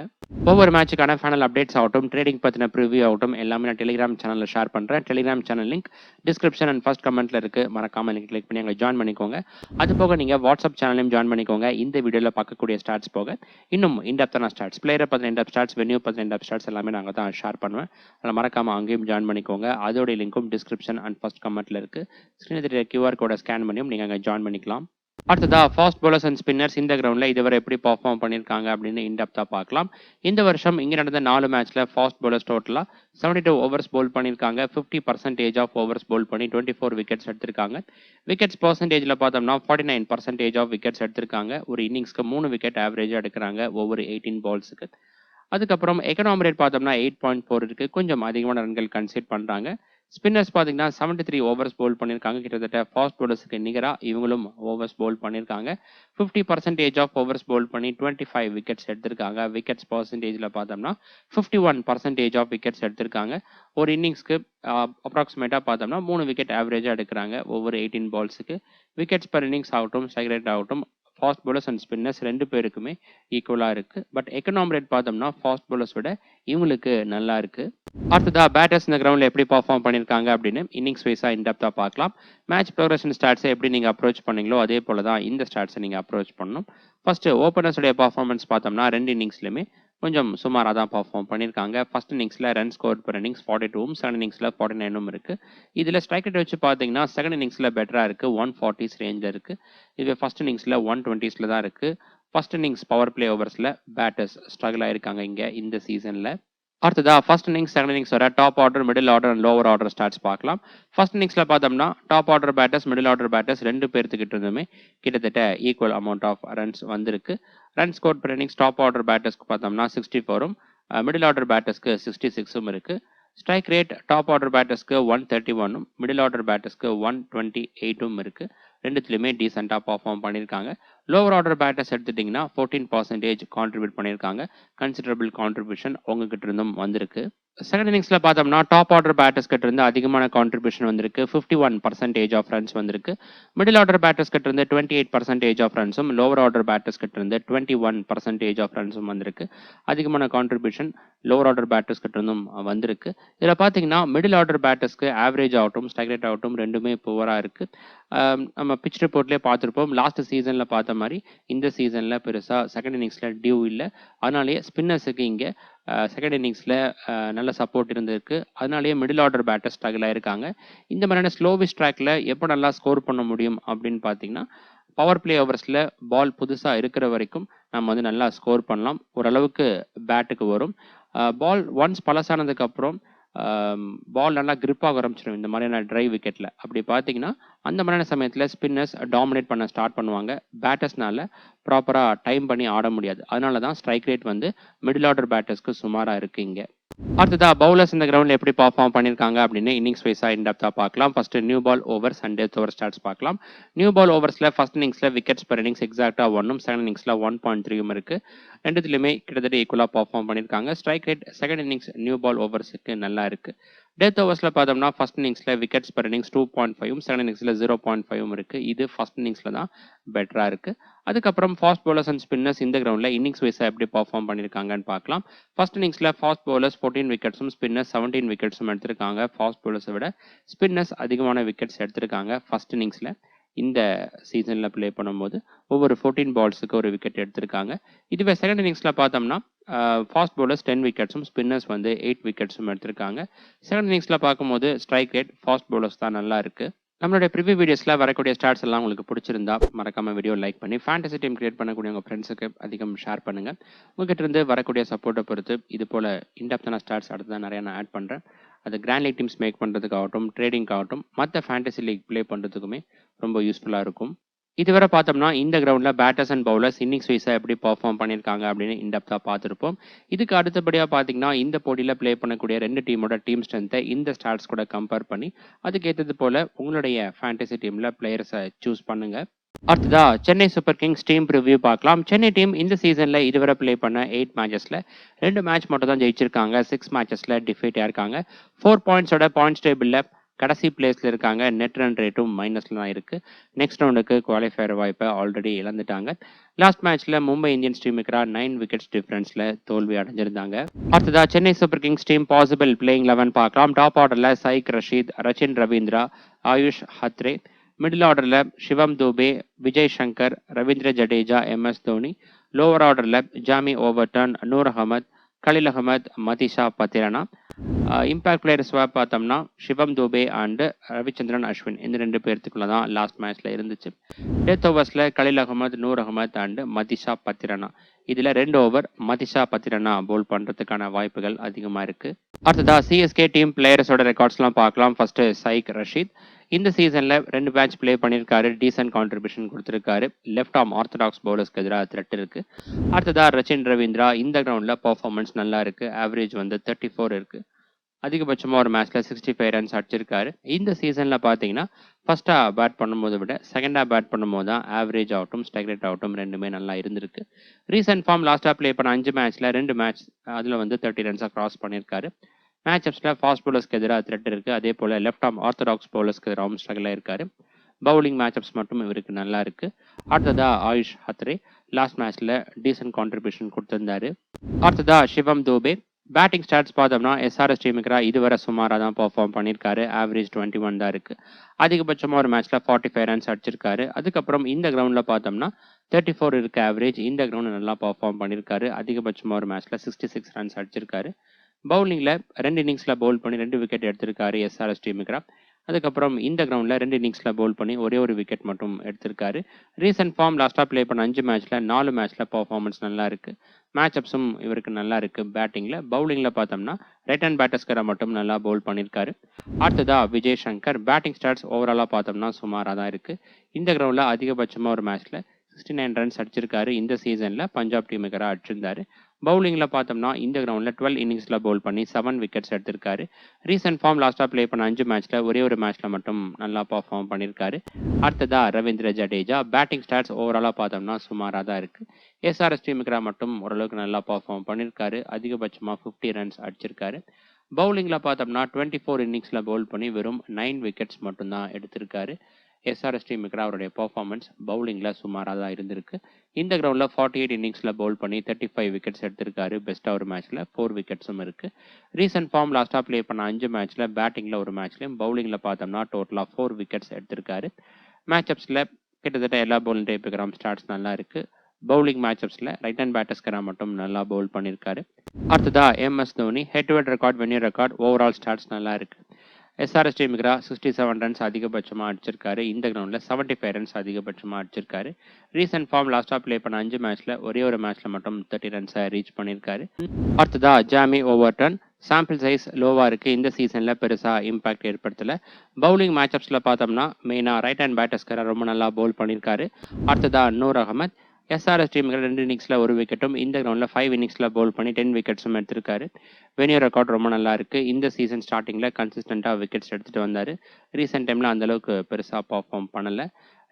ஒவ்வொரு மேட்சுக்கான ஃபைனல் அப்டேட்ஸ் ஆகட்டும், ட்ரேடிங் பற்றின ப்ரிவியூ ஆகட்டும் எல்லாமே நான் டெலிகிராம் சேனலில் ஷேர் பண்ணுறேன். Telegram channel link description and first கமெண்ட்ல இருக்கு. மறக்காம லிங்க் கிளிக் பண்ணி அங்கே ஜாயின் பண்ணிக்கோங்க. அது போக நீங்கள் வாட்ஸ்அப் சேனலையும் ஜாயின் பண்ணிக்கோங்க. இந்த வீடியோவில் பார்க்கக்கூடிய ஸ்டாட்ஸ் போக இன்னும் இன்டெப்தான ஸ்டாட்ஸ், பிளேயரை பற்றின இன்டெப் ஸ்டாட்ஸ், வென்யூ பற்றின இன்டெப் ஸ்டாட்ஸ் எல்லாமே நாங்கள் தான் ஷேர் பண்ணுவேன். அதில் மறக்காம அங்கேயும் ஜாயின் பண்ணிக்கோங்க. அதோடைய லிங்க்கும் டிஸ்கிரிப்ஷன் அண்ட் ஃபர்ஸ்ட் கமெண்ட்ல இருக்கு. ஸ்க்ரீனில் தெரிய QR கோடை ஸ்கேன் பண்ணியும் நீங்கள் அங்கே ஜாயின் பண்ணிக்கலாம். அடுத்ததா ஃபாஸ்ட் பவுலர்ஸ் அண்ட் ஸ்பின்னர்ஸ் இந்த கிரவுண்ட்ல இதுவரை எப்படி பெர்ஃபார்ம் பண்ணியிருக்காங்க அப்படின்னு இன்டெப்தா பார்க்கலாம். இந்த வருஷம் இங்க நடந்த 4 மேட்ச்ல ஃபாஸ்ட் பவுலர்ஸ் டோட்டலா 72 ஓவர்ஸ் பவுல் பண்ணியிருக்காங்க. 50% ஆஃப் ஓவர்ஸ் பவுல் பண்ணி 24 விக்கெட்ஸ் எடுத்திருக்காங்க. விக்கெட்ஸ் பர்சன்டேஜ்ல பார்த்தோம்னா 49% ஆஃப் விக்கெட்ஸ் எடுத்திருக்காங்க. ஒரு இன்னிங்ஸ்க்கு 3 விக்கெட் ஆவரேஜா எடுக்கிறாங்க ஒவ்வொரு 18 பால்ஸுக்கு. அதுக்கப்புறம் எக்கனாமி ரேட் பார்த்தோம்னா 8.4 இருக்கு. கொஞ்சம் அதிகமான ரன்கள் கன்சிட் பண்றாங்க. ஸ்பின்னர்ஸ் பார்த்தீங்கன்னா 73 ஓவர்ஸ் பவுல் பண்ணியிருக்காங்க. கிட்டத்தட்ட ஃபாஸ்ட் பவுலர்ஸுக்கு நிகராக இவங்களும் ஓவர்ஸ் பவுல் பண்ணியிருக்காங்க. 50% ஆஃப் ஓவர்ஸ் பவுல் பண்ணி 25 விக்கெட்ஸ் எடுத்திருக்காங்க. விக்கெட்ஸ் பர்சன்டேஜில் பார்த்தோம்னா 51% ஆஃப் விக்கெட்ஸ் எடுத்திருக்காங்க. ஒரு இன்னிங்ஸ்க்கு அப்ராக்சிமேட்டாக பார்த்தோம்னா 3 விக்கெட் ஆவரேஜாக எடுக்கிறாங்க ஒவ்வொரு 18 பால்ஸுக்கு. விக்கெட்ஸ் பர் இன்னிங்ஸ் ஆகட்டும், ஸ்ட்ரைக் ரேட் ஆகட்டும், ஃபாஸ்ட் பவுலர்ஸ் அண்ட் ஸ்பின்னர்ஸ் 2 பேருக்குமே ஈக்குவலாக இருக்கு. பட் எக்கனாமி ரேட் பார்த்தோம்னா ஃபாஸ்ட் பவுலர்ஸ் விட இவங்களுக்கு நல்லா இருக்கு. அடுத்ததா பேட்டர்ஸ் இந்த கிரவுண்ட்ல எப்படி பெர்ஃபார்ம் பண்ணியிருக்காங்க அப்படின்னு இன்னிங்ஸ் வைஸா இன்டெப்தா பார்க்கலாம். மேட்ச் ப்ரோக்ரஷன் ஸ்டாட்ஸை எப்படி நீங்க அப்ரோச் பண்ணீங்களோ அதே போல தான் இந்த ஸ்டாட்ஸை நீங்க அப்ரோச் பண்ணணும். ஃபர்ஸ்ட் ஓப்பனர்ஸுடைய பர்ஃபார்மன்ஸ் பார்த்தோம்னா 2 இன்னிங்ஸ்லையுமே கொஞ்சம் சுமாராக தான் பர்ஃபார்ம் பண்ணியிருக்காங்க. ஃபர்ஸ்ட் இன்னிங்ஸ்ல run score per innings 42, second இன்னிங்ஸ்ல 49 இருக்கு. இதுல ஸ்ட்ரைக் ரேட் வச்சு பார்த்தீங்கன்னா செகண்ட் இன்னிங்ஸ்ல பெட்டரா இருக்கு. 140s ரேஞ்சில் இருக்கு. இது ஃபர்ஸ்ட் இன்னிங்ஸ்ல 120ஸ்ல தான் இருக்கு. ஃபர்ஸ்ட் இன்னிங்ஸ் பவர் பிளே ஓவர்ஸ்ல பேட்டர்ஸ் ஸ்ட்ரகிள் ஆயிருக்காங்க இங்க இந்த சீசன்ல. அடுத்ததா ஃபர்ஸ்ட் இன்னிங்ஸ், செகண்ட் இன்னிங்ஸ் வர top order, middle order and lower order stats பார்க்கலாம். ஃபர்ஸ்ட் இன்னிங்ஸ்ல பார்த்தோம்னா top order batters, middle order batters 2 பேர்த்துக்கிட்ட இருந்துமே கிட்டத்தட்ட ஈக்குவல் அமௌண்ட் ஆஃப் ரன்ஸ் வந்திருக்கு. Run score per innings top order பேட்டர்ஸ்க்கு பார்த்தோம்னா 64, மிடில் ஆர்டர் பேட்டர்ஸ்க்கு 66 இருக்கு. ஸ்ட்ரைக் ரேட் டாப் ஆர்டர் பேட்டர்ஸ்க்கு 131, மிடில் ஆர்டர் பேட்டர்ஸ்க்கு 128 இருக்கு. ரெண்டுத்துலையுமே டீசெண்டாக பர்ஃபார்ம் பண்ணியிருக்காங்க. லோவர் ஆர்டர் பேட்டர்ஸ் எடுத்துட்டிங்கன்னா 14% கான்ட்ரிபியூட் பண்ணியிருக்காங்க. கன்சிடரபிள் கான்ட்ரிபியூஷன் உங்ககிட்ட இருந்தும் வந்திருக்கு. செகண்ட் இன்னிங்ஸ்ல பார்த்தோம்னா டாப் ஆர்டர் பேட்டர்ஸ் கிட்ட இருந்து அதிகமான கான்ட்ரிபியூஷன் வந்திருக்கு. 51% ஆஃப் ரன்ஸ் வந்திருக்கு. மிடில் ஆர்டர் பேட்டர்ஸ் கிட்ட இருந்து 28% ஆஃப் ரன்ஸும், லோவர் ஆர்டர் பேட்டர்ஸ் கிட்ட இருந்து 21% ஆஃப் ரன்ஸும் வந்திருக்கு. அதிகமான கான்ட்ரிபியூஷன் லோவர் ஆர்டர் பேட்டர்ஸ் கிட்ட இருந்தும் வந்திருக்கு. இதில் பார்த்தீங்கன்னா மிடில் ஆர்டர் பேட்டர்ஸ்க்கு ஆவரேஜ் ஆகட்டும் ஸ்ட்ரைக் ரேட் ஆகட்டும் ரெண்டுமே புவராக இருக்கு. நம்ம பிச் ரிப்போர்ட்லேயே பார்த்துருப்போம். லாஸ்ட் சீசனில் பார்த்த மாதிரி இந்த சீசனில் பெருசாக செகண்ட் இன்னிங்ஸில் டியூ இல்லை. அதனாலேயே ஸ்பின்னர்ஸுக்கு இங்கே செகண்ட் இன்னிங்ஸில் நல்ல சப்போர்ட் இருந்திருக்கு. அதனாலேயே மிடில் ஆர்டர் பேட்டர் ஸ்ட்ரகிள் ஆயிருக்காங்க. இந்த மாதிரியான ஸ்லோவிஷ் ட்ராக்ல எப்போ நல்லா ஸ்கோர் பண்ண முடியும் அப்படின்னு பார்த்தீங்கன்னா, பவர் பிளே ஓவர்ஸில் பால் புதுசாக இருக்கிற வரைக்கும் நம்ம வந்து நல்லா ஸ்கோர் பண்ணலாம். ஓரளவுக்கு பேட்டுக்கு வரும். பால் ஒன்ஸ் பழசானதுக்கு அப்புறம் பால் நல்லா கிரிப் ஆக ஆரம்பிச்சிடும் இந்த மாதிரியான ட்ரை விக்கெட்டில். அப்படி பார்த்தீங்கன்னா அந்த மாதிரியான சமயத்தில் ஸ்பின்னர்ஸ் டாமினேட் பண்ண ஸ்டார்ட் பண்ணுவாங்க. பேட்டர்ஸ்னால ப்ராப்பராக டைம் பண்ணி ஆட முடியாது. அதனால தான் ஸ்ட்ரைக் ரேட் வந்து மிடில் ஆர்டர் பேட்டர்ஸ்க்கு சுமாராக இருக்குது இங்கே. அடுத்ததா பவுலர்ஸ் இந்த கிரவுண்டில் எப்படி பர்ஃபார்ம் பண்ணியிருக்காங்க அப்படின்னு இன்னிங்ஸ் வைஸாக இன்டெப்த்தாக பார்க்கலாம். First new ball overs and death over starts பார்க்கலாம். நியூ பால் ஓவர்ஸில் ஃபர்ஸ்ட் இன்னிங்ஸில் விக்கெட்ஸ் பெர் இன்னிங்ஸ் எக்ஸாக்டாக 1ம், செகண்ட் இன்னிங்ஸில் 1.3ம் இருக்குது. ரெண்டுத்துலையுமே கிட்டத்தட்ட ஈக்குவலாக பர்ஃபார்ம் பண்ணியிருக்காங்க. Strike rate second innings new ball ஓவர்ஸுக்கு நல்லா இருக்குது. டெத் ஓவர்ஸில் பார்த்தோம்னா ஃபர்ஸ்ட் இன்னிங்ஸில் விக்கெட்ஸ் பெர் இன்னிங்ஸ் 2.5ம், செகண்ட் இன்னிங்ஸில் 0.5ம் இருக்குது. இது ஃபர்ஸ்ட் இன்னிங்ஸில் தான் பெட்டராக இருக்குது. அதுக்கப்புறம் ஃபாஸ்ட் பவுலர்ஸ் அண்ட் ஸ்பின்னர்ஸ் இந்த கிரவுண்டில் இன்னிங்ஸ் வைஸாக எப்படி பர்ஃபார்ம் பண்ணியிருக்காங்கன்னு பார்க்கலாம். ஃபர்ஸ்ட் இன்னிங்ஸில் ஃபாஸ்ட் பவுலர்ஸ் 14 விக்கெட்ஸும் ஸ்பின்னர்ஸ் 17 விக்கெட்ஸும் எடுத்திருக்காங்க. ஃபாஸ்ட் பவுலர்ஸை விட ஸ்பின்னர்ஸ் அதிகமான விக்கெட்ஸ் எடுத்திருக்காங்க ஃபர்ஸ்ட் இன்னிங்ஸில். இந்த சீசனில் ப்ளே பண்ணும்போது ஒவ்வொரு 14 பால்ஸுக்கு ஒரு விக்கெட் எடுத்திருக்காங்க. இதுவே செகண்ட் இன்னிங்ஸில் பார்த்தோம்னா ஃபாஸ்ட் பவுலர்ஸ் 10 விக்கெட்ஸும் ஸ்பின்னர்ஸ் வந்து 8 விக்கெட்ஸும் எடுத்திருக்காங்க. செகண்ட் இன்னிங்ஸில் பார்க்கும்போது ஸ்ட்ரைக் ரேட் ஃபாஸ்ட் பவுலர்ஸ் தான் நல்லா இருக்குது. நம்மளுடைய ப்ரிவியூ வீடியோஸில் வரக்கூடிய ஸ்டாட்ஸ் எல்லாம் உங்களுக்கு பிடிச்சிருந்தா மறக்காம வீடியோ லைக் பண்ணி ஃபேண்டசி டீம் கிரியேட் பண்ணக்கூடிய உங்கள் ஃப்ரெண்ட்ஸுக்கு அதிகம் ஷேர் பண்ணுங்கள். உங்ககிட்ட இருந்து வரக்கூடிய சப்போர்ட்டை பொறுத்து இது போல் இன்டெப்த்தான ஸ்டாட்ஸ் அடுத்து தான் நிறையா நான் ஆட் பண்ணுறேன். அது கிராண்ட் லீக் டீம்ஸ் மேக் பண்ணுறதுக்காகட்டும், ட்ரேடிங்காகட்டும், மற்ற ஃபேண்டசி லீக் ப்ளே பண்ணுறதுக்குமே ரொம்ப யூஸ்ஃபுல்லாக இருக்கும். இதுவரை பார்த்தோம்னா இந்த கிரவுண்டில் பேட்டர்ஸ் அண்ட் பவுலர்ஸ் இன்னிங்ஸ் வைஸாக எப்படி பர்ஃபார்ம் பண்ணியிருக்காங்க அப்படின்னு இன்டெப்த்தாக பார்த்துருப்போம். இதுக்கு அடுத்தபடியாக பார்த்தீங்கன்னா இந்த போட்டியில் ப்ளே பண்ணக்கூடிய ரெண்டு டீமோட டீம் ஸ்ட்ரென்த்தை இந்த ஸ்டாட்ஸ் கூட கம்பேர் பண்ணி அதுக்கேற்றது போல் உங்களுடைய ஃபேண்டசி டீமில் பிளேயர்ஸை சூஸ் பண்ணுங்கள். அடுத்ததா Chennai Super Kings team preview பார்க்கலாம். சென்னை டீம் இந்த சீசனில் இதுவரை ப்ளே பண்ண 8 மேட்சஸில் 2 மேட்ச் மட்டும் தான் ஜெயிச்சிருக்காங்க. 6 மேட்சஸில் டிஃபீட்டாக இருக்காங்க. 4 பாயிண்ட்ஸோட பாயிண்ட்ஸ் டேபிளில் கடைசி பிளேஸில் இருக்காங்க. நெட் ரன் ரேட்டும் மைனஸில் தான் இருக்குது. நெக்ஸ்ட் ரவுண்டுக்கு குவாலிஃபயர் வாய்ப்பை ஆல்ரெடி இழந்துட்டாங்க. லாஸ்ட் மேட்ச்சில் மும்பை இந்தியன்ஸ் டீமுக்கு 9 விக்கெட்ஸ் டிஃபரன்ஸில் தோல்வி அடைஞ்சிருந்தாங்க. அடுத்ததா Chennai Super Kings team possible playing 11 பார்க்கலாம். டாப் ஆர்டரில் சைக் ரஷீத், ரச்சின் ரவீந்திரா, ஆயுஷ் ஹத்ரே. மிடில் ஆர்டரில் சிவம் தூபே, விஜய் சங்கர், ரவீந்திர ஜடேஜா, MS தோனி. லோவர் ஆர்டரில் Jamie Overton, Noor Ahmad, Khalil Ahmed, Matheesha Pathirana. Impact players பார்த்தோம்னா சிவம் தூபே அண்டு ரவிச்சந்திரன் அஸ்வின் இந்த 2 பேர்த்துக்குள்ள தான் லாஸ்ட் மேட்ச்ல இருந்துச்சு. டெத் ஓவர்ஸில் கலில் அகமத், நூர் அகமத் அண்டு மதிஷா பத்திரனா. இதில் 2 ஓவர் மதிஷா பத்திரனா போல் பண்ணுறதுக்கான வாய்ப்புகள் அதிகமாக இருக்குது. அடுத்ததா CSK டீம் பிளேயர்ஸோட ரெக்கார்ட்ஸ்லாம் பார்க்கலாம். ஃபர்ஸ்ட் சைக் ரஷீத் இந்த சீசனில் 2 மேட்ச் ப்ளே பண்ணியிருக்காரு. டீசன்ட் கான்ட்ரிபியூஷன் கொடுத்துருக்காரு. லெஃப்ட் ஆர்ம் ஆர்த்தடாக்ஸ் பவுலர்ஸ்க்கு எதிராக த்ரெட் இருக்குது. அடுத்ததா ரச்சின் ரவீந்திரா இந்த கிரவுண்டில் பர்ஃபார்மன்ஸ் நல்லா இருக்குது. ஆவரேஜ் வந்து 34 இருக்குது. அதிகபட்சமாக ஒரு மேட்ச்சில் 65 ரன்ஸ் அடிச்சிருக்காரு. இந்த சீசனில் பார்த்தீங்கன்னா ஃபர்ஸ்ட்டாக பேட் பண்ணும்போது விட செகண்டாக பேட் பண்ணும்போது தான் ஆவரேஜ் ஆகட்டும் ஸ்ட்ரைக் ரேட் ஆகட்டும் ரெண்டுமே நல்லா இருந்திருக்கு. ரீசன்ட் ஃபார்ம் லாஸ்ட்டாக ப்ளே பண்ண 5 மேட்ச்சில் 2 மேட்ச் அதில் வந்து 30 ரன்ஸாக கிராஸ் பண்ணியிருக்காரு. மேட்சப்ஸில் ஃபாஸ்ட் பவுலர்ஸ்க்கு எதிராக த்ரெட் இருக்குது. அதே போல் லெஃப்ட் ஆர்ம் ஆர்த்தடாக்ஸ் பவுலர்ஸ்க்கு எதிராகவும் ஸ்ட்ரகிளாக இருக்காரு. பவுலிங் மேட்சப்ஸ் மட்டும் இவருக்கு நல்லா இருக்குது. அடுத்ததா ஆயுஷ் ஹத்ரே லாஸ்ட் மேட்ச்சில் டீசன்ட் கான்ட்ரிபியூஷன் கொடுத்துருந்தாரு. அடுத்ததா சிவம் தூபே பேட்டிங் ஸ்டாட்ஸ் பார்த்தோம்னா SRS டீமுக்கு இதுவரை சுமாராக தான் பர்ஃபார்ம் பண்ணியிருக்காரு. ஆவரேஜ் 21 தான் இருக்குது. அதிகபட்சமாக ஒரு மேட்ச்சில் 45 ரன்ஸ் அடிச்சிருக்காரு. அதுக்கப்புறம் இந்த கிரவுண்டில் பார்த்தோம்னா 34 இருக்குது ஆவரேஜ். இந்த கிரவுண்ட் நல்லா பர்ஃபார்ம் பண்ணியிருக்காரு. அதிகபட்சமாக ஒரு மேட்ச்சில் 66 ரன்ஸ் அடிச்சிருக்காரு. பவுலிங்கில் 2 இன்னிங்ஸில் பவுல் பண்ணி 2 விக்கெட் எடுத்திருக்காரு SRS டீமுக்கு. அதுக்கப்புறம் இந்த கிரவுண்டில் 2 இன்னிங்ஸில் பவுல் பண்ணி ஒரே ஒரு விக்கெட் மட்டும் எடுத்திருக்காரு. ரீசன்ட் ஃபார்ம் லாஸ்ட்டாக ப்ளே பண்ண 5 மேட்ச்சில் 4 மேட்ச்சில் பர்ஃபார்மன்ஸ் நல்லா இருக்குது. மேட்சப்ஸும் இவருக்கு நல்லா இருக்குது. பேட்டிங்கில் பவுலிங்கில் பார்த்தோம்னா ரைட் ஹேண்ட் பேட்டர்ஸ்கரை மட்டும் நல்லா பவுல் பண்ணியிருக்காரு. அடுத்ததா விஜய் சங்கர் பேட்டிங் ஸ்டாட்ஸ் ஓவராலாக பார்த்தோம்னா சுமாராக தான் இருக்குது. இந்த கிரவுண்டில் அதிகபட்சமாக ஒரு மேட்ச்சில் 69 ரன்ஸ் அடிச்சிருக்காரு. இந்த சீசனில் பஞ்சாப் டீமுக்கு அடிச்சிருந்தாரு. பவுலிங்கில் பார்த்தோம்னா இந்த கிரவுண்டில் 12 இன்னிங்ஸில் பவுல் பண்ணி 7 விக்கெட்ஸ் எடுத்திருக்காரு. ரீசன்ட் ஃபார்ம் லாஸ்ட்டாக ப்ளே பண்ண 5 மேட்ச்சில் ஒரே ஒரு மேட்ச்சில் மட்டும் நல்லா பர்ஃபார்ம் பண்ணியிருக்காரு. அடுத்ததா ரவீந்திர ஜடேஜா பேட்டிங் ஸ்டாட்ஸ் ஓவராலாக பார்த்தோம்னா சுமாராக தான் இருக்குது. SRS டீமுக்கு மட்டும் ஓரளவுக்கு நல்லா பர்ஃபார்ம் பண்ணியிருக்காரு. அதிகபட்சமாக 50 ரன்ஸ் அடிச்சிருக்காரு. பவுலிங்ல பார்த்தோம்னா 24 இன்னிங்ஸ்ல பவுல் பண்ணி வெறும் 9 விக்கெட்ஸ் மட்டும்தான் எடுத்திருக்காரு. எஸ்ஆர்எஸ் டீமுக்கு அவருடைய பெர்ஃபார்மன்ஸ் பவுலிங்ல சுமாராக தான் இருந்திருக்கு. இந்த கிரவுண்ட்ல 48 இன்னிங்ஸ்ல பவுல் பண்ணி 35 விக்கெட்ஸ் எடுத்திருக்காரு. பெஸ்டா ஒரு மேட்ச்ல 4 விக்கெட்ஸும் இருக்கு. ரீசன்ட் ஃபார்ம் லாஸ்டா ப்ளே பண்ண 5 மேட்ச்ல பேட்டிங்ல ஒரு மேட்ச்லயும் பவுலிங்ல பார்த்தோம்னா டோட்டலா 4 விக்கெட்ஸ் எடுத்திருக்காரு. மேட்சப்ஸ்ல கிட்டத்தட்ட எல்லா பவுலிங் டைப்புக்கு ஸ்டார்ட்ஸ் நல்லா இருக்கு. பவுலிங் மேட்சப்ஸ்ல ரைட் ஹேண்ட் பேட்டர்ஸ்க்கு மட்டும் நல்லா பவுல் பண்ணியிருக்காரு. அடுத்ததா MS Dhoni head to head record, venue record, overall starts நல்லா இருக்கு. எஸ்ஆர்எஸ் டீமுக்கு 67 ரன்ஸ் அதிகபட்சமா அடிச்சிருக்காரு. இந்த கிரவுண்ட்ல 75 ரன்ஸ் அதிகபட்சமா அடிச்சிருக்காரு. ரீசன்ட் ஃபார்ம் லாஸ்டா ப்ளே பண்ண 5 மேட்ச்ல ஒரே ஒரு மேட்ச்ல மட்டும் 30 ரன்ஸை ரீச் பண்ணியிருக்காரு. அடுத்ததா ஜாமி ஓவர்டன். சாம்பிள் சைஸ் லோவா இருக்கு. இந்த சீசன்ல பெருசா இம்பாக்ட் ஏற்படுத்தல. பவுலிங் மேட்சப்ஸ்ல பார்த்தோம்னா மெயினா ரைட் ஹேண்ட் பேட்டர்ஸ்க்கு ரொம்ப நல்லா பவுல் பண்ணியிருக்காரு. அடுத்ததா நூர் அகமத். எஸ்ஆர்எஸ் டீமுக்கு 2 இன்னிங்ஸ்ல ஒரு விக்கெட்டும் இந்த கிரவுண்ட்ல 5 இன்னிங்ஸ்ல பவுல் பண்ணி 10 விக்கெட்ஸும் எடுத்திருக்காரு. வென்யூ ரெக்கார்ட் ரொம்ப நல்லா இருக்கு. இந்த சீசன் ஸ்டார்டிங்ல கன்சிஸ்டண்டா விக்கெட்ஸ் எடுத்துட்டு வந்தாரு. ரீசெண்ட் டைம்ல அந்த அளவுக்கு பெருசா பர்ஃபார்ம் பண்ணல.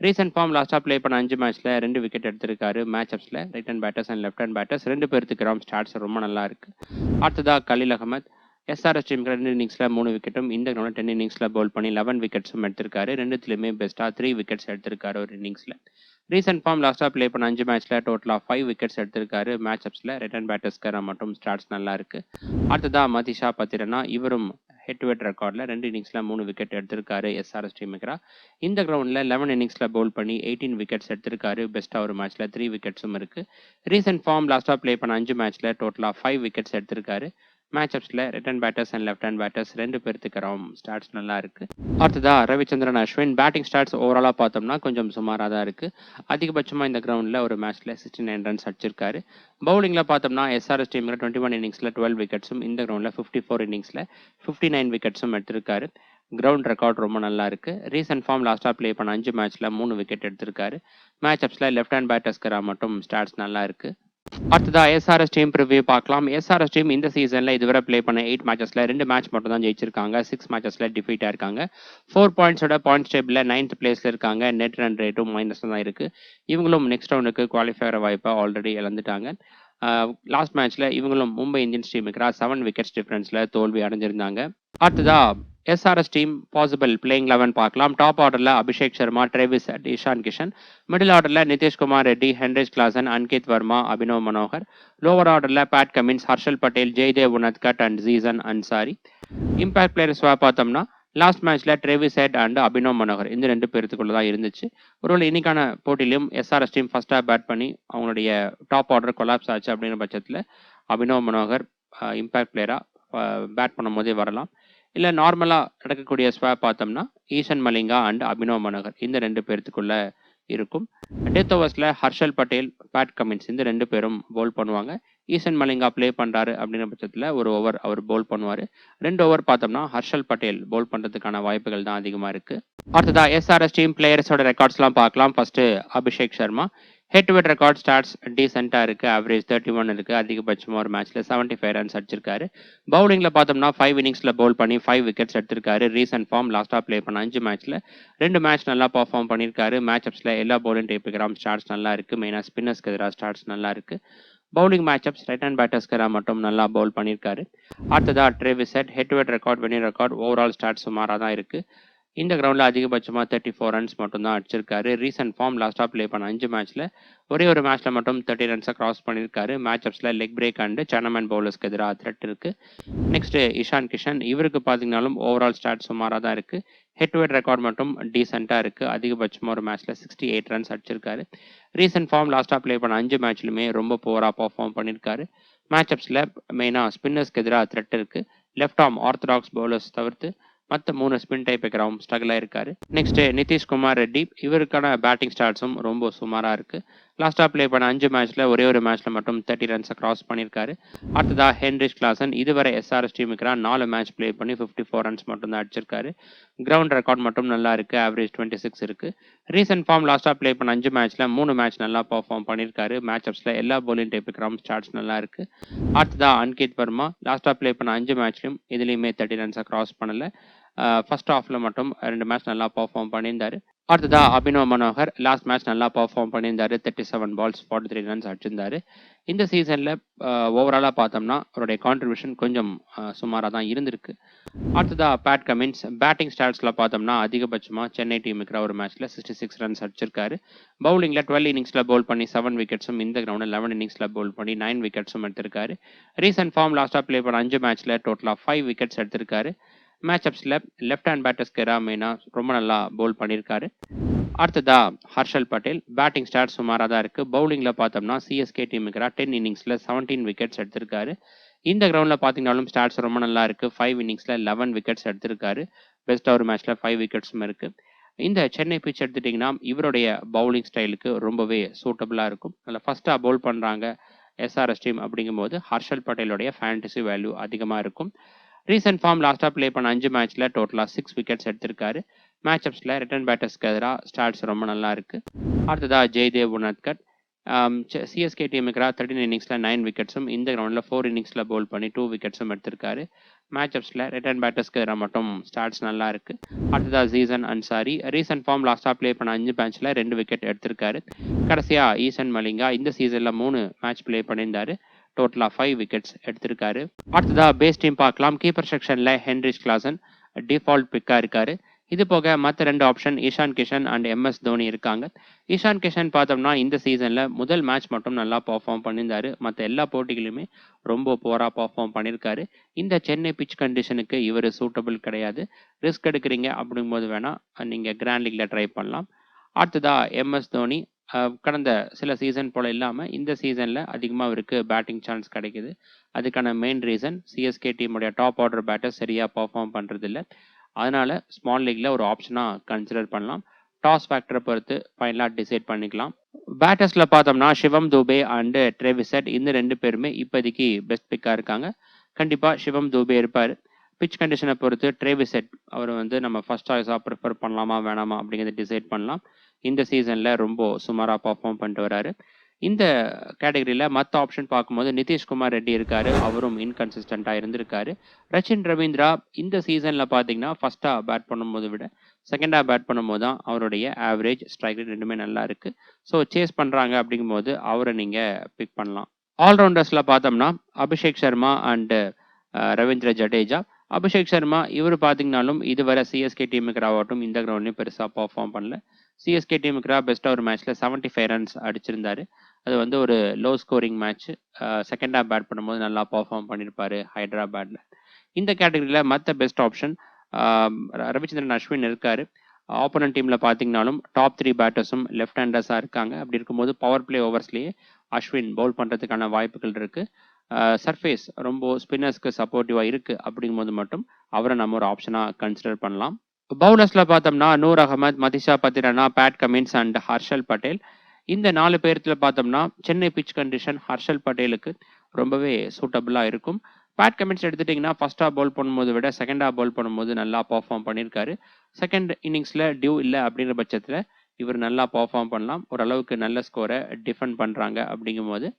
ரீசெண்ட் ஃபார்ம் லாஸ்டா ப்ளே பண்ண 5 மேட்ச்ல 2 விக்கெட் எடுத்திருக்காரு. மேட்சப்ஸ்ல right hand batters and left hand batters 2 பேருக்கு ஸ்டார்ட்ஸ் ரொம்ப நல்லா இருக்கு. அடுத்ததா கலீல் அகமத். எஸ்ஆர்எஸ் டீமுக்கு 2 இன்னிங்ஸ்ல 3 விக்கெட்டும் இந்த கிரவுண்ட்ல 10 இன்னிங்ஸ்ல பவுல் பண்ணி 11 விக்கெட்ஸும் எடுத்திருக்காரு. ரெண்டுத்துலயுமே பெஸ்டா 3 விக்கெட்ஸ் எடுத்திருக்காரு ஒரு இன்னிங்ஸ்ல. ரீசெண்ட் ஃபார்ம் லாஸ்டா ப்ளே பண்ண 5 மேட்ச்ல டோட்டலா 5 விக்கெட்ஸ் எடுத்திருக்காரு. மேட்சப்ஸ்ல ரைட் ஹேண்ட் பேட்டர்ஸ்க்கு மட்டும் ஸ்டார்ட்ஸ் நல்லா இருக்கு. அடுத்ததா மதிஷா பத்திரனா. இவரும் ஹெட் டு ஹெட் ரெக்கார்ட்ல 2 இன்னிங்ஸ்ல 3 விக்கெட் எடுத்திருக்காரு எஸ்ஆர்எஸ் டீமுக்கு. இந்த கிரவுண்ட்ல 11 இன்னிங்ஸ்ல பவுல் பண்ணி 18 விக்கெட்ஸ் எடுத்திருக்காரு. பெஸ்டா ஒரு மேட்ச்ல 3 விக்கெட்ஸும் இருக்கு. ரீசெண்ட் ஃபார்ம் லாஸ்டா ப்ளே பண்ண 5 மேட்ச்ல டோட்டலா 5 விக்கெட்ஸ் எடுத்திருக்காரு. மேட்சப்ஸ்ல right hand batters and left hand batters 2 பேருக்கு ஸ்டார்ட்ஸ் நல்லா இருக்கு. அடுத்ததா ரவிச்சந்திரன் அஸ்வின். பேட்டிங் ஸ்டார்ட்ஸ் ஓவராலா பார்த்தோம்னா கொஞ்சம் சுமாரா தான் இருக்கு. அதிகபட்சமா இந்த கிரவுண்ட்ல ஒரு மேட்ச்ல 69 ரன்ஸ் அடிச்சிருக்காரு. பவுலிங்ல பார்த்தோம்னா எஸ்ஆர்எஸ் டீம்ல 21 இன்னிங்ஸ்ல 12 விக்கெட்ஸும் இந்த கிரவுண்ட்ல 54 இன்னிங்ஸ்ல 59 விக்கெட்ஸும் எடுத்திருக்காரு. கிரவுண்ட் ரெக்கார்ட் ரொம்ப நல்லா இருக்கு. ரீசெண்ட் ஃபார்ம் லாஸ்டா ப்ளே பண்ண 5 மேட்ச்ல 3 விக்கெட் எடுத்திருக்காரு. மேட்சப்ஸ்ல லெஃப்ட் ஹேண்ட் பேட்டர்ஸ்க்கு மட்டும் ஸ்டார்ட்ஸ் நல்லா இருக்கு. அடுத்ததா எஸ்ஆர்எஸ் டீம் ப்ரிவ்யூ பார்க்கலாம். எஸ்ஆர்எஸ் டீம் இந்த சீசன்ல இதுவரை ப்ளே பண்ண 8 மேட்சஸ்ல 2 மேட்ச் மட்டும் தான் ஜெயிச்சிருக்காங்க. 6 மேட்சஸ்ல டிஃபீட் ஆயிருக்காங்க. 4 பாயிண்ட்ஸோட பாயிண்ட்ஸ் டேபிள்ல 9th பிளேஸ்ல இருக்காங்க. நெட் ரன் ரேட்டும் மைனஸ்ல தான் இருக்கு. இவங்களும் நெக்ஸ்ட் ரவுண்டுக்கு குவாலிஃபை ஆகிற வாய்ப்பை ஆல்ரெடி இழந்துட்டாங்க. லாஸ்ட் மேட்ச்ல இவங்களும் மும்பை இந்தியன்ஸ் டீமுக்கு 7 விக்கெட்ஸ் டிஃபரன்ஸ்ல தோல்வி அடைஞ்சிருந்தாங்க. அடுத்ததா எஸ்ஆர்எஸ் டீம் பாசிபிள் பிளேயிங் 11 பார்க்கலாம். டாப் ஆர்டர்ல Abhishek Sharma, Travis Head, Ishan Kishan. Middle ஆர்டர்ல Nitishkumar Reddy, Heinrich Klaasen, Aniket Verma, Abhinav Manohar. Lower ஆர்டர்ல Pat Cummins, Harshal Patel, Jaydev Unadkat and Zeeshan Ansari. Impact players பார்த்தோம்னா லாஸ்ட் மேட்ச்ல Travis Head and Abhinav Manohar இந்த 2 பேருக்குள்ள தான் இருந்துச்சு. ஒருவேளை இன்னைக்கான போட்டியிலும் எஸ்ஆர்எஸ் டீம் ஃபர்ஸ்டா பேட் பண்ணி அவங்களுடைய டாப் ஆர்டர் கொலாப்ஸ் ஆச்சு அப்படிங்கிற பட்சத்தில் அபினவ் மனோகர் இம்பாக்ட் பிளேயரா பேட் பண்ணும் போதே வரலாம். இல்லை நார்மலாக நடக்கக்கூடிய ஸ்வாப் பார்த்தோம்னா ஈஷன் மலிங்கா அண்ட் அபினவ் மனோகர் இந்த 2 பேர்த்துக்குள்ள இருக்கும். டெத் ஓவர்ஸ்ல ஹர்ஷல் பட்டேல், பேட் கமின்ஸ் இந்த 2 பேரும் பவுல் பண்ணுவாங்க. ஈஷன் மலிங்கா ப்ளே பண்றாரு அப்படிங்கிற பட்சத்தில் ஒரு ஓவர் அவர் பவுல் பண்ணுவார். 2 ஓவர் பார்த்தோம்னா ஹர்ஷல் பட்டேல் பவுல் பண்றதுக்கான வாய்ப்புகள் தான் அதிகமாக இருக்கு. அடுத்ததா எஸ்ஆர்எஸ் டீம் பிளேயர்ஸோட ரெக்கார்ட்ஸ்லாம் பார்க்கலாம். First Abhishek Sharma. Head to head record stats டீசென்ட்டாக இருக்கு. ஆவரேஜ் 31 இருக்கு. அதிகபட்சமாக ஒரு மேட்ச்ல 75 ரன்ஸ் அடிச்சிருக்காரு. பவுலிங்ல பார்த்தோம்னா 5 இன்னிங்ஸ்ல பவுல் பண்ணி 5 விக்கெட்ஸ் எடுத்திருக்காரு. ரீசெண்ட் ஃபார்ம் லாஸ்டா ப்ளே பண்ண 5 மேட்ச்ல 2 மேட்ச் நல்லா பர்ஃபார்ம் பண்ணியிருக்காரு. மேட்சப்ஸ்ல எல்லா பவுலிங் டைப்புக்கு ஸ்டார்ட்ஸ் நல்லா இருக்கு. மெயினாக ஸ்பின்னர்ஸ்க்கு எதிராக ஸ்டார்ட்ஸ் நல்லா இருக்கு. பவுலிங் மேட்சப்ஸ் ரைட் ஹேண்ட் பேட்டர்ஸ்க்கு மட்டும் நல்லா பவுல் பண்ணியிருக்காரு. அடுத்ததா Travis head to head record, venue record, overall starts சுமாராக தான் இருக்கு. இந்த கிரவுண்ட்ல அதிகபட்சமா 34 ரன்ஸ் மட்டும் தான் அடிச்சிருக்காரு. ரீசெண்ட் ஃபார்ம் லாஸ்டா ப்ளே பண்ண 5 மேட்ச்ல ஒரே ஒரு மேட்ச்ல மட்டும் 30 ரன்ஸை கிராஸ் பண்ணியிருக்காரு. மேட்சப்ஸ்ல லெக் பிரேக் அண்ட் சனமன் பவுலர்ஸ்க்கு எதிராக த்ரெட் இருக்கு. நெக்ஸ்ட் இஷான் கிஷன். இவருக்கு பார்த்தீங்கன்னாலும் ஓவரால் ஸ்டார்ட் சுமாராக தான் இருக்கு. ஹெட் டு ஹெட் ரெக்கார்ட் மட்டும் டீசென்ட்டாக இருக்கு. அதிகபட்சமாக ஒரு மேட்ச்ல 68 ரன்ஸ் அடிச்சிருக்காரு. ரீசெண்ட் ஃபார்ம் லாஸ்டா ப்ளே பண்ண 5 மேட்ச்லுமே ரொம்ப புவரா பர்ஃபார்ம் பண்ணியிருக்காரு. மேட்சப்ஸ்ல மெயினாக ஸ்பின்னர்ஸ்க்கு எதிராக த்ரெட் இருக்கு. லெஃப்ட் ஆர்ம் ஆர்த்தடாக்ஸ் பவுலர்ஸ் தவிர்த்து மற்ற 3 ஸ்பின் டைப் ஸ்ட்ரகிள் ஆயிருக்காரு. நெக்ஸ்ட் நிதிஷ்குமார் ரெட்டி. இவருக்கான பேட்டிங் ஸ்டார்ட்ஸும் ரொம்ப சுமாரா இருக்கு. லாஸ்டா ப்ளே பண்ண 5 மேட்ச்ல ஒரே ஒரு மேட்ச்ல மட்டும் 30 ரன்ஸை கிராஸ் பண்ணியிருக்காரு. அடுத்ததா ஹென்ரிச் கிளாசன். இதுவரை எஸ்ஆர்எஸ் டீமுக்கு 4 மேட்ச் ப்ளே பண்ணி 54 ரன்ஸ் மட்டும் தான் அடிச்சிருக்காரு. கிரவுண்ட் ரெக்கார்ட் மட்டும் நல்லா இருக்கு. ஆவரேஜ் 26 இருக்கு. ரீசெண்ட் ஃபார்ம் லாஸ்டா ப்ளே பண்ண 5 மேட்ச்ல 3 மேட்ச் நல்லா பர்ஃபார்ம் பண்ணியிருக்காரு. மேட்சப்ஸ்ல எல்லா பவுலிங் டைப்புக்கு ஸ்டார்ட்ஸ் நல்லா இருக்கு. அடுத்ததா அன்கித் வர்மா. லாஸ்டா ப்ளே பண்ண 5 மேட்ச்லயும் இதுலயுமே 30 ரன்ஸை கிராஸ் பண்ணல. ஃபர்ஸ்ட் ஹாஃப்ல மட்டும் 2 மேட்ச் நல்லா பர்ஃபார்ம் பண்ணியிருந்தாரு. அடுத்ததா அபினவ் மனோகர் லாஸ்ட் மேட்ச் நல்லா பெர்ஃபார்ம் பண்ணியிருந்தாரு. 37 பால்ஸ் 43 ரன்ஸ் அடிச்சிருந்தாரு. இந்த சீசன்ல ஓவராலா பார்த்தோம்னா அவருடைய கான்ட்ரிபியூஷன் கொஞ்சம் சுமாரா தான் இருந்திருக்கு. அடுத்ததா பேட் கமின்ஸ் பேட்டிங் ஸ்டாட்ஸ்ல பார்த்தோம்னா அதிகபட்சமா சென்னை டீமுக்கு ஒரு மேட்ச்ல 66 ரன்ஸ் அடிச்சிருக்காரு. பவுலிங்ல 12 இன்னிங்ஸ்ல பவுல் பண்ணி 7 விக்கெட்ஸும், இந்த கிரவுண்ட்ல 11 இன்னிங்ஸ்ல பவுல் பண்ணி 9 விக்கெட்ஸும் எடுத்திருக்காரு. ரீசன்ட் ஃபார்ம் லாஸ்டா ப்ளே பண்ண 5 மேட்ச்ல டோட்டலா 5 விக்கெட்ஸ் எடுத்திருக்காரு. மேட்சப்ஸ்ல லெஃப்ட் ஹேண்ட் பேட்டர்ஸ்க்கு மெயினா ரொம்ப நல்லா பவுல் பண்ணியிருக்காரு. அடுத்ததா ஹர்ஷல் பட்டேல் பேட்டிங் ஸ்டாட் சுமாராக தான் இருக்கு. பவுலிங்ல பார்த்தோம்னா சிஎஸ்கே டீமுக்கு 10 இன்னிங்ஸ்ல 17 விக்கெட்ஸ் எடுத்திருக்காரு. இந்த கிரவுண்ட்ல பார்த்தீங்கன்னாலும் ஸ்டாட்ஸ் ரொம்ப நல்லா இருக்கு. 5 இன்னிங்ஸ்ல 11 விக்கெட்ஸ் எடுத்திருக்காரு. பெஸ்ட் ஓவர் மேட்ச்ல 5 விக்கெட்ஸும் இருக்கு. இந்த சென்னை பிச் எடுத்துட்டீங்கன்னா இவருடைய பவுலிங் ஸ்டைலுக்கு ரொம்பவே சூட்டபிளா இருக்கும். அதில் ஃபர்ஸ்டா பவுல் பண்றாங்க எஸ்ஆர்எஸ் டீம் அப்படிங்கும்போது ஹர்ஷல் பட்டேலுடைய ஃபேண்டசி வேல்யூ அதிகமாக இருக்கும். ரீசன்ட் ஃபார்ம் லாஸ்டா ப்ளே பண்ண 5 மேட்ச்ல டோட்டலா 6 விக்கெட்ஸ் எடுத்திருக்காரு. மேட்சப்ஸ்ல ரிட்டர்ன் பேட்டர்ஸ்க்கு எதிராக ஸ்டாட்ஸ் ரொம்ப நல்லா இருக்கு. அடுத்ததா ஜெய்தேவ் உனத்கட் சிஎஸ்கே டீமுக்கு 13 இன்னிங்ஸ்ல 9 விக்கெட்ஸும், இந்த கிரவுண்ட்ல 4 இன்னிங்ஸ்ல பவுல் பண்ணி 2 விக்கெட்ஸும் எடுத்திருக்காரு. மேட்சப்ஸ்ல ரிட்டர்ன் பேட்டர்ஸ்க்கு எதிராக மட்டும் ஸ்டாட்ஸ் நல்லா இருக்கு. அடுத்ததா ஜீசன் அன்சாரி ரீசன்ட் ஃபார்ம் லாஸ்டா ப்ளே பண்ண 5 மேட்ச்ல 2 விக்கெட் எடுத்திருக்காரு. கடைசியா ஈசன் மலிங்கா இந்த சீசன்ல 3 மேட்ச் ப்ளே பண்ணியிருந்தாரு. டோட்டலா 5 விக்கெட்ஸ் எடுத்திருக்காரு. அடுத்ததா பேஸ் டீம் பார்க்கலாம். கீப்பர் செக்ஷன்ல ஹென்ரிச் கிளாசன் டிஃபால்ட் பிக்கா இருக்காரு. இது போக மற்ற 2 option Ishan Kishan and MS Dhoni இருக்காங்க. இஷான் கிஷன் பார்த்தோம்னா இந்த சீசன்ல முதல் மேட்ச் மட்டும் நல்லா பெர்ஃபார்ம் பண்ணியிருந்தாரு. மற்ற எல்லா போட்டிகளுமே ரொம்ப போரா பெர்ஃபார்ம் பண்ணியிருக்காரு. இந்த சென்னை பிச் கண்டிஷனுக்கு இவர் சூட்டபிள் கிடையாது. ரிஸ்க் எடுக்கிறீங்க அப்படிங்கும்போது வேணா நீங்க கிராண்ட் லீக்ல ட்ரை பண்ணலாம். அடுத்ததா எம்எஸ் தோனி கடந்த சில சீசன் போல இல்லாம இந்த சீசன்ல அதிகமா அவருக்கு பேட்டிங் சான்ஸ் கிடைக்குது. அதுக்கான மெயின் ரீசன் சிஎஸ்கே டீமுடைய டாப் ஆர்டர் பேட்டர் சரியா பெர்ஃபார்ம் பண்றது இல்ல. அதனால ஸ்மால் லீக்ல ஒரு ஆப்ஷனா கன்சிடர் பண்ணலாம். டாஸ் ஃபேக்டரை பொறுத்து ஃபைனலா டிசைட் பண்ணிக்கலாம். பேட்டர்ஸ்ல பார்த்தோம்னா சிவம் துபே அண்ட் ட்ரேவிஸ் ஹெட் இந்த 2 பேருமே இப்போதைக்கு பெஸ்ட் பிக்கா இருக்காங்க. கண்டிப்பா சிவம் துபே இருப்பாரு. பிச் கண்டிஷனை பொறுத்து ட்ரேவிஸ் ஹெட் அவர் நம்ம ஃபர்ஸ்ட் சாய்ஸா ப்ரிஃபர் பண்ணலாமா வேணாமா அப்படிங்கிறத டிசைட் பண்ணலாம். இந்த சீசன்ல ரொம்ப சுமாரா பெர்ஃபார்ம் பண்ணிட்டு வராரு. இந்த கேட்டகரியில மற்ற ஆப்ஷன் பார்க்கும்போது நிதிஷ்குமார் ரெட்டி இருக்காரு. அவரும் இன்கன்சிஸ்டண்டா இருந்திருக்காரு. ரச்சின் ரவீந்திரா இந்த சீசன்ல பாத்தீங்கன்னா ஃபர்ஸ்டா பேட் பண்ணும்போது விட செகண்டா பேட் பண்ணும்போது தான் அவருடைய ஆவரேஜ் ஸ்ட்ரைக் ரேட் ரெண்டுமே நல்லா இருக்கு. ஸோ சேஸ் பண்றாங்க அப்படிங்கும்போது அவரை நீங்க பிக் பண்ணலாம். ஆல்ரவுண்டர்ஸ்ல பார்த்தோம்னா அபிஷேக் சர்மா அண்ட் ரவீந்திர ஜடேஜா. அபிஷேக் சர்மா இவர் பார்த்தீங்கன்னாலும் இதுவரை சிஎஸ்கே டீமுக்கு ஆகட்டும் இந்த கிரவுண்ட்லையும் பெருசாக பெர்ஃபார்ம் பண்ணல. சிஎஸ்கே டீமுக்கு பெஸ்ட்டாக ஒரு மேட்ச்ல 75 ரன்ஸ் அடிச்சிருந்தாரு. அது ஒரு low scoring match. Second half bat பண்ணும்போது நல்லா பெர்ஃபார்ம் பண்ணியிருப்பாரு ஹைதராபாத்ல. இந்த கேட்டகரியில் மற்ற பெஸ்ட் ஆப்ஷன் ரவிச்சந்திரன் அஸ்வின் இருக்காரு. ஆப்போனன்ட் டீம்ல பார்த்தீங்கன்னாலும் டாப் 3 பேட்டர்ஸும் லெஃப்ட் ஹேண்டர்ஸாக இருக்காங்க. அப்படி இருக்கும்போது பவர் பிளே ஓவர்ஸ்லேயே அஸ்வின் பவுல் பண்ணுறதுக்கான வாய்ப்புகள் இருக்கு. சர்ஃபேஸ் ரொம்ப ஸ்பின்னர்ஸ்க்கு சப்போர்ட்டிவாக இருக்கு அப்படிங்கும்போது மட்டும் அவரை நம்ம ஒரு ஆப்ஷனாக கன்சிடர் பண்ணலாம். பவுலர்ஸ்ல பார்த்தோம்னா Noor Ahmad, Matheesha Pathirana, Pat Cummins and Harshal Patel. இந்த 4 பேர்த்துல பார்த்தோம்னா சென்னை பிச் கண்டிஷன் ஹர்ஷல் பட்டேலுக்கு ரொம்பவே சூட்டபிளா இருக்கும். பேட் கமின்ஸ் எடுத்துட்டீங்கன்னா ஃபர்ஸ்ட் ஹாஃப் பவுல் பண்ணும்போது விட செகண்ட் ஹாஃப் பவுல் பண்ணும்போது நல்லா பெர்ஃபார்ம் பண்ணியிருக்காரு. செகண்ட் இன்னிங்ஸ்ல டியூ இல்லை அப்படிங்கிற பட்சத்தில் இவர் நல்லா பெர்ஃபார்ம் பண்ணலாம். ஓரளவுக்கு நல்ல ஸ்கோரை டிஃபெண்ட் பண்றாங்க அப்படிங்கும்போது.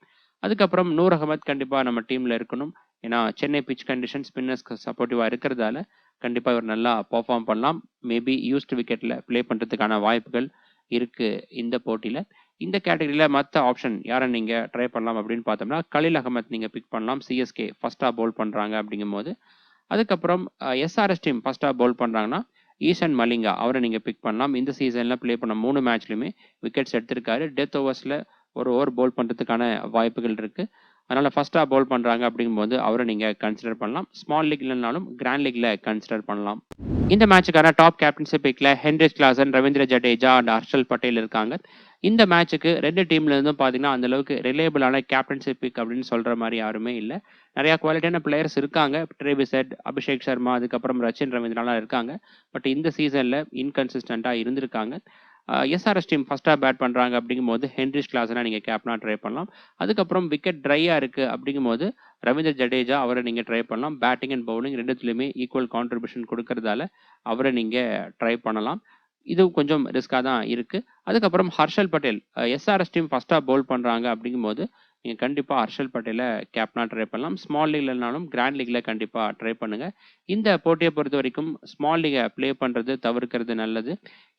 அதுக்கப்புறம் நூர் அகமது கண்டிப்பாக நம்ம டீமில் இருக்கணும். ஏன்னா சென்னை பிச் கண்டிஷன் ஸ்பின்னர்ஸ்க்கு சப்போர்ட்டிவாக இருக்கிறதால கண்டிப்பாக இவர் நல்லா பெர்ஃபார்ம் பண்ணலாம். மேபி யூஸ்டு விக்கெட்டில் ப்ளே பண்ணுறதுக்கான வாய்ப்புகள் இருக்குது இந்த போட்டியில். இந்த கேட்டகரியில் மற்ற ஆப்ஷன் யாரை நீங்கள் ட்ரை பண்ணலாம் அப்படின்னு பார்த்தோம்னா கலீல் அகமத் நீங்கள் பிக் பண்ணலாம். சிஎஸ்கே ஃபர்ஸ்டாக பவுல் பண்ணுறாங்க அப்படிங்கும்போது. அதுக்கப்புறம் எஸ்ஆர்எஸ் டீம் ஃபர்ஸ்டாக பவுல் பண்ணுறாங்கன்னா ஈசன் மலிங்கா அவரை நீங்கள் பிக் பண்ணலாம். இந்த சீசனில் ப்ளே பண்ண 3 மேட்ச்லையுமே விக்கெட்ஸ் எடுத்திருக்காரு. டெத் ஓவர்ஸில் ஒரு ஓவர் பவுல் பண்ணுறதுக்கான வாய்ப்புகள் இருக்கு. அதனால ஃபர்ஸ்டா பவுல் பண்றாங்க அப்படிங்கும்போது அவரை நீங்க கன்சிடர் பண்ணலாம். ஸ்மால் லீக் இல்லைனாலும் கிராண்ட் லீக்ல கன்சிடர் பண்ணலாம். இந்த மேட்சுக்கான டாப் கேப்டன்ஷிப் பிக்ல Heinrich Klaasen, Ravindra Jadeja and Harshal Patel இருக்காங்க. இந்த மேட்சுக்கு 2 டீம்ல இருந்தும் பாத்தீங்கன்னா அந்த அளவுக்கு ரிலேபிளான கேப்டன்ஷிப் பிக் அப்படின்னு சொல்ற மாதிரி யாருமே இல்லை. நிறைய குவாலிட்டியான பிளேயர்ஸ் இருக்காங்க. ட்ரேவிஸ் ஹெட், அபிஷேக் சர்மா, அதுக்கப்புறம் ரச்சின் ரவீந்திராலாம் இருக்காங்க. பட் இந்த சீசன்ல இன்கன்சிஸ்டண்டா இருந்திருக்காங்க. எஸ்ஆர்எஸ் டீம் ஃபர்ஸ்டா பேட் பண்றாங்க அப்படிங்கும்போது ஹென்ரிச் கிளாசனை நீங்க கேப்டனா ட்ரை பண்ணலாம். அதுக்கப்புறம் விக்கெட் ட்ரையா இருக்கு அப்படிங்கும்போது ரவீந்திர ஜடேஜா அவரை நீங்க ட்ரை பண்ணலாம். பேட்டிங் அண்ட் பவுலிங் ரெண்டுத்துலயுமே ஈக்குவல் கான்ட்ரிபியூஷன் கொடுக்கறதால அவரை நீங்க ட்ரை பண்ணலாம். இது கொஞ்சம் ரிஸ்கா தான் இருக்கு. அதுக்கப்புறம் ஹர்ஷல் பட்டேல் எஸ்ஆர்எஸ் டீம் ஃபர்ஸ்டா பவுல் பண்றாங்க அப்படிங்கும்போது நீங்க கண்டிப்பா ஹர்ஷல் பட்டேல கேப்டனா ட்ரை பண்ணலாம். ஸ்மால் லீக்ல இல்லனாலும் கிராண்ட் லீக்ல கண்டிப்பா ட்ரை பண்ணுங்க. இந்த போட்டிய பொறுத்தவரைக்கும் ஸ்மால் லீக ப்ளே பண்றது தவிர்க்கிறது நல்லது.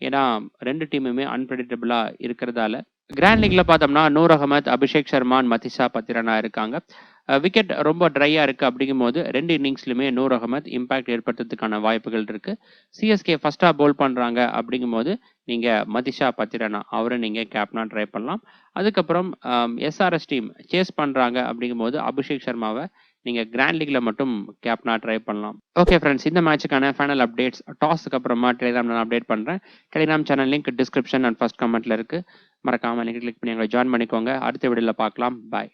ஏன்னா 2 டீமுமே அன்பிரெடிக்டபிளா இருக்கிறதால. கிராண்ட் லீக்ல பார்த்தோம்னா, நூர் அகமத், அபிஷேக் சர்மா, மதிஷா பத்திரனா இருக்காங்க. விக்கெட் ரொம்ப ட்ரையா இருக்கு அப்படிங்கும்போது 2 இன்னிங்ஸ்லயுமே நூர் அகமத் இம்பாக்ட் ஏற்படுத்துறதுக்கான வாய்ப்புகள் இருக்கு. சிஎஸ்கே ஃபர்ஸ்ட் ஹாஃப் பவுல் பண்றாங்க அப்படிங்கும்போது, நீங்க மதிஷா பத்திரனா அவர நீங்க கேப்டனா ட்ரை பண்ணலாம். அதுக்கப்புறம் எஸ்ஆர்எஸ் டீம் சேஸ் பண்றாங்க அப்படிங்கும்போது, அபிஷேக் சர்மாவ நீங்க கிராண்ட் லீக்ல மட்டும் கேப்டனா ட்ரை பண்ணலாம். ஓகே ஃபிரெண்ட்ஸ், இந்த மேட்சுக்கான ஃபைனல் அப்டேட்ஸ் டாஸ்க்கு அப்புறமா டெலிகிராம்ல நான் அப்டேட் பண்றேன். Telegram channel link description and first கமெண்ட்ல இருக்கு. மறக்காம லிங்க் கிளிக் பண்ணி எங்களை ஜாயின் பண்ணிக்கோங்க. அடுத்த வீடியோல பார்க்கலாம். பாய்.